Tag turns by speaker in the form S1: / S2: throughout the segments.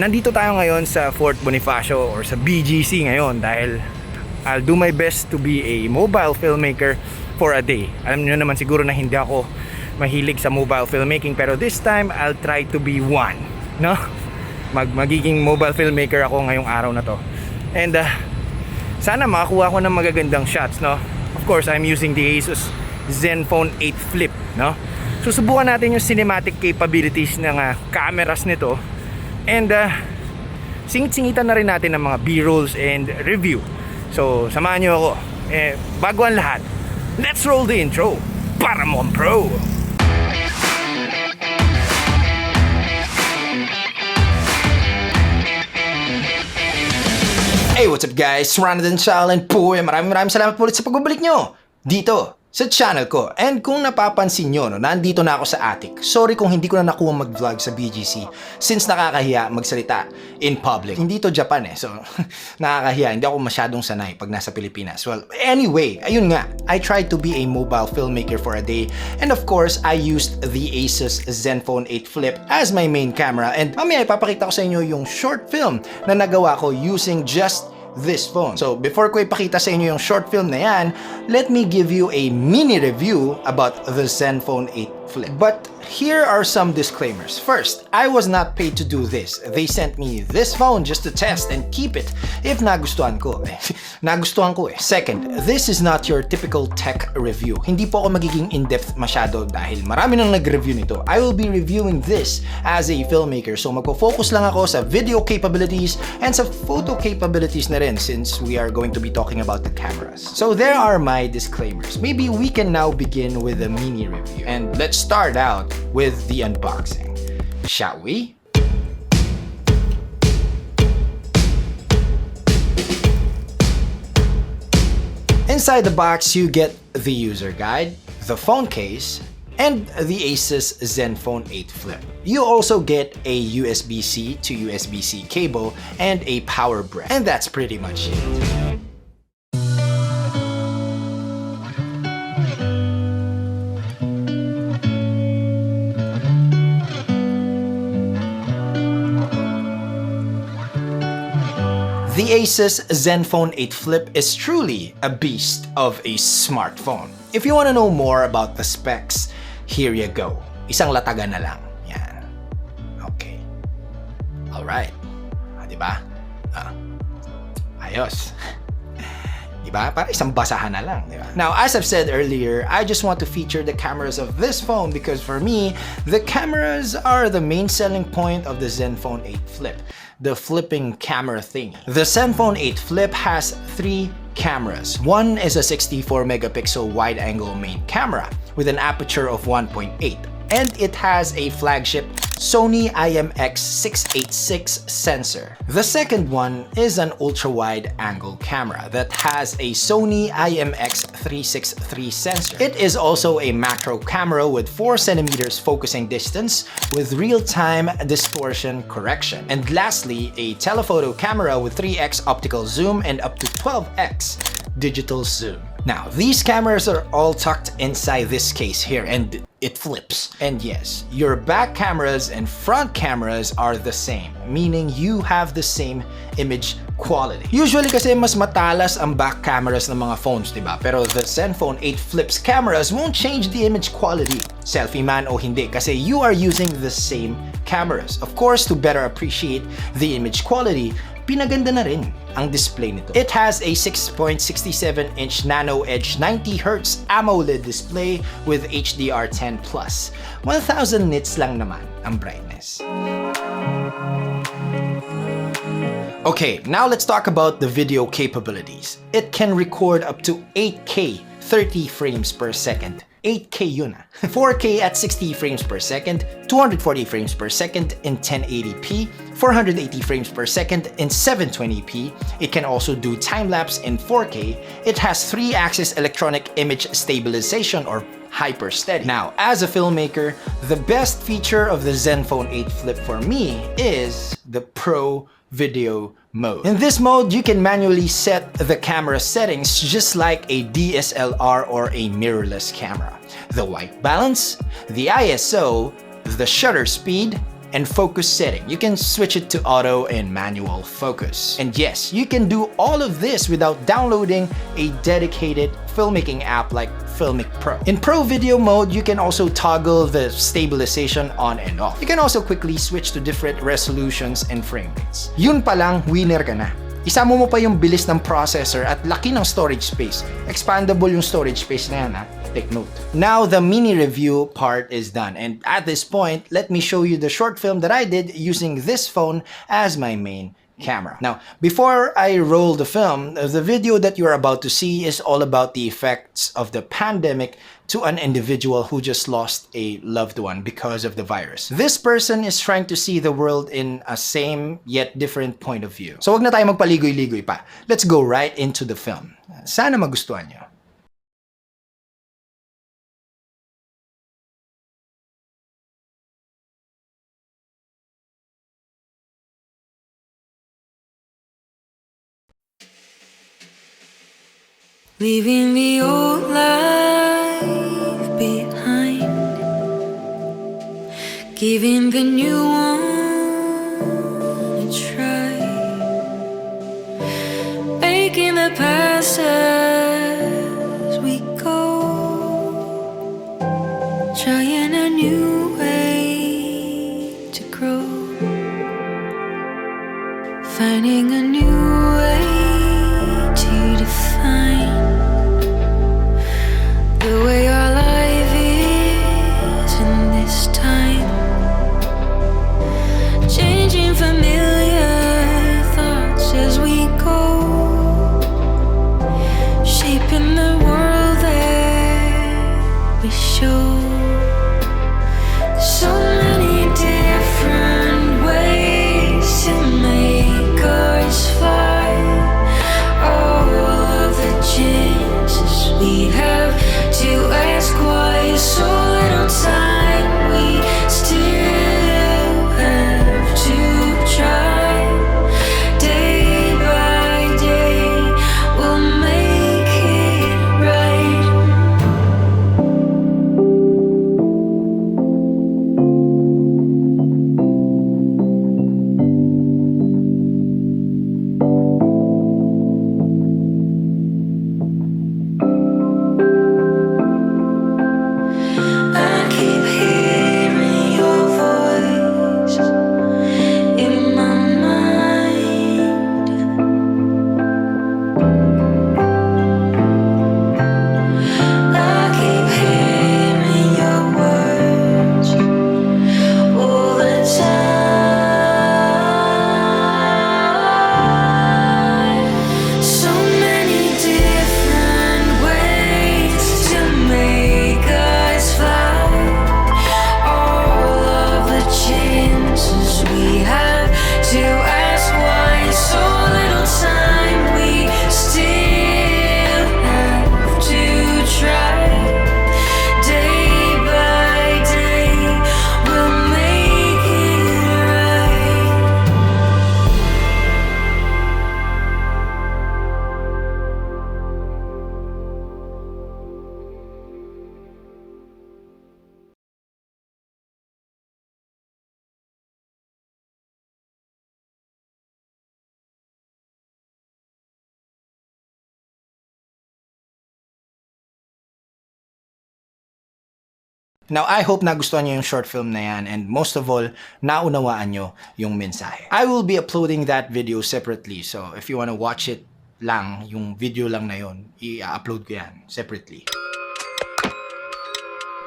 S1: Nandito tayo ngayon sa Fort Bonifacio or sa BGC ngayon dahil I'll do my best to be a mobile filmmaker for a day. Alam niyo naman siguro na hindi ako mahilig sa mobile filmmaking, pero this time I'll try to be one, no? Magiging mobile filmmaker ako ngayong araw na to. And sana makakuha ko ng magagandang shots, no? Of course, I'm using the ASUS Zenfone 8 Flip, no? Susubukan natin yung cinematic capabilities ng cameras nito. And singit-singitan na rin natin ng mga B-rolls and review. So, samahan nyo ako. Bago ang lahat, let's roll the intro para mo ang pro! Hey, what's up guys? Ryanaudencial and po, maraming salamat po ulit sa pagbabalik nyo dito sa channel ko. And kung napapansin nyo, no, nandito na ako sa attic. Sorry kung hindi ko na nakuha mag-vlog sa BGC since nakakahiya magsalita in public. Hindi to Japan so nakakahiya. Hindi ako masyadong sanay pag nasa Pilipinas. Well, anyway, ayun nga. I tried to be a mobile filmmaker for a day. And of course, I used the ASUS Zenfone 8 Flip as my main camera. And mamaya ipapakita ko sa inyo yung short film na nagawa ko using just this phone. So before ko ipakita sa inyo yung short film na yan, let me give you a mini review about the Zenfone 8 Flip. But here are some disclaimers. First, I was not paid to do this. They sent me this phone just to test and keep it if nagustuhan ko. Nagustuhan ko. Second, this is not your typical tech review. Hindi po ako magiging in-depth masyado dahil marami nang nag-review nito. I will be reviewing this as a filmmaker. So magpo-focus lang ako sa video capabilities and sa photo capabilities na rin since we are going to be talking about the cameras. So there are my disclaimers. Maybe we can now begin with a mini review. And let's start out with the unboxing. Shall we? Inside the box, you get the user guide, the phone case, and the ASUS Zenfone 8 Flip. You also get a USB-C to USB-C cable and a power brick. And that's pretty much it. The ASUS Zenfone 8 Flip is truly a beast of a smartphone. If you want to know more about the specs, here you go. Isang latagan na lang. Yan. Okay. Alright. Diba? Ayos. Diba? Para isang basahan na lang. Diba? Now, as I've said earlier, I just want to feature the cameras of this phone because for me, the cameras are the main selling point of the Zenfone 8 Flip. The flipping camera thing. The Zenfone 8 Flip has 3 cameras. One is a 64 megapixel wide-angle main camera with an aperture of 1.8, and it has a flagship Sony IMX686 sensor. The second one is an ultra-wide angle camera that has a Sony IMX363 sensor. It is also a macro camera with 4 centimeters focusing distance with real-time distortion correction. And lastly, a telephoto camera with 3x optical zoom and up to 12x digital zoom. Now, these cameras are all tucked inside this case here and it flips. And yes, your back cameras and front cameras are the same, meaning you have the same image quality. Usually kasi mas matalas ang back cameras ng mga phones, diba? Pero the Zenfone 8 Flip's cameras won't change the image quality, selfie man o hindi, kasi you are using the same cameras. Of course, to better appreciate the image quality, pinaganda na rin ang display nito. It has a 6.67-inch Nano Edge 90Hz AMOLED display with HDR10+. 1000 nits lang naman ang brightness. Okay, now let's talk about the video capabilities. It can record up to 8K 30 frames per second. 8K yun 4K at 60 frames per second, 240 frames per second in 1080p, 480 frames per second in 720p. It can also do time-lapse in 4K. It has 3-axis electronic image stabilization or hyper steady. Now, as a filmmaker, the best feature of the Zenfone 8 Flip for me is the Pro Video mode. In this mode, you can manually set the camera settings just like a DSLR or a mirrorless camera. The white balance, the ISO, the shutter speed, and focus setting. You can switch it to auto and manual focus. And yes, you can do all of this without downloading a dedicated filmmaking app like Filmic Pro. In Pro video mode, you can also toggle the stabilization on and off. You can also quickly switch to different resolutions and frame rates. Yun pa lang, winner ka na. Isama mo pa yung bilis ng processor at laki ng storage space. Expandable yung storage space na yan, ha? Take note. Now, the mini review part is done. And at this point, let me show you the short film that I did using this phone as my main camera. Now, before I roll the film, the video that you're about to see is all about the effects of the pandemic to an individual who just lost a loved one because of the virus. This person is trying to see the world in a same yet different point of view. So wag na tayo magpaligoy-ligoy pa. Let's go right into the film. Sana magustuhan nyo.
S2: Leaving the old life behind, giving the new one a try, making the past as we go, trying a new way to grow, finding a new way to define the way our life is in this time, changing familiar thoughts as we go, shaping the world that we show. There's so many different ways to make us fly. All of the chances we have to ask why so little time we still have to try. Day by day we'll make it right.
S1: Now, I hope nagustuhan nyo yung short film na yan, and most of all, naunawaan nyo yung mensahe. I will be uploading that video separately, so if you wanna watch it lang, yung video lang na yun, i-upload ko yan separately.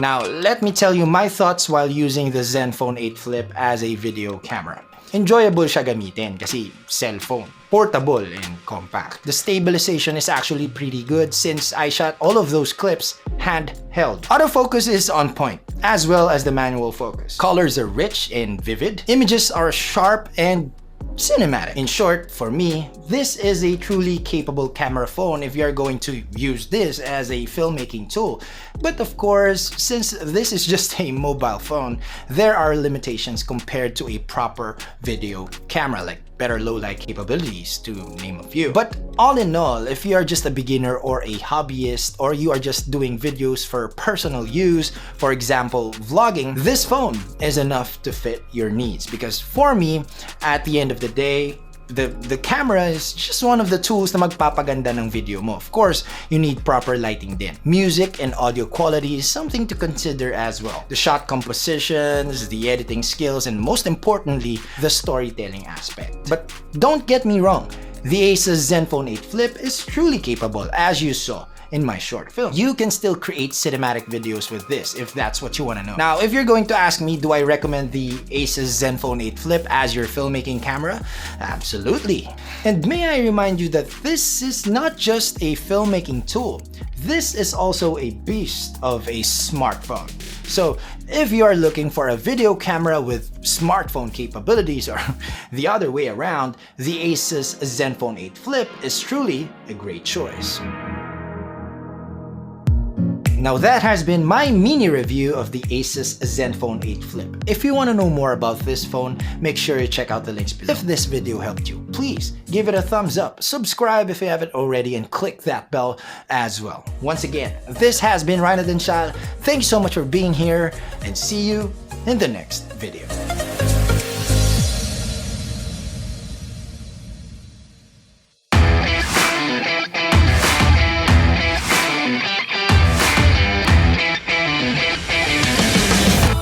S1: Now, let me tell you my thoughts while using the Zenfone 8 Flip as a video camera. Enjoyable siya gamitin kasi cellphone, portable and compact. The stabilization is actually pretty good since I shot all of those clips handheld. Autofocus is on point, as well as the manual focus. Colors are rich and vivid. Images are sharp and cinematic. In short, for me, this is a truly capable camera phone if you're going to use this as a filmmaking tool. But of course, since this is just a mobile phone, there are limitations compared to a proper video camera like better low light capabilities, to name a few. But all in all, if you are just a beginner or a hobbyist, or you are just doing videos for personal use, for example, vlogging, this phone is enough to fit your needs. Because for me, at the end of the day, the camera is just one of the tools na magpapaganda ng video mo. Of course, you need proper lighting din. Music and audio quality is something to consider as well. The shot compositions, the editing skills, and most importantly, the storytelling aspect. But don't get me wrong, the ASUS Zenfone 8 Flip is truly capable, as you saw in my short film. You can still create cinematic videos with this if that's what you want to know. Now, if you're going to ask me, do I recommend the ASUS Zenfone 8 Flip as your filmmaking camera? Absolutely. And may I remind you that this is not just a filmmaking tool. This is also a beast of a smartphone. So if you are looking for a video camera with smartphone capabilities, or the other way around, the ASUS Zenfone 8 Flip is truly a great choice. Now that has been my mini review of the ASUS Zenfone 8 Flip. If you want to know more about this phone, make sure you check out the links below. If this video helped you, please give it a thumbs up, subscribe if you haven't already, and click that bell as well. Once again, this has been ryanaudencial. Thanks so much for being here, and see you in the next video.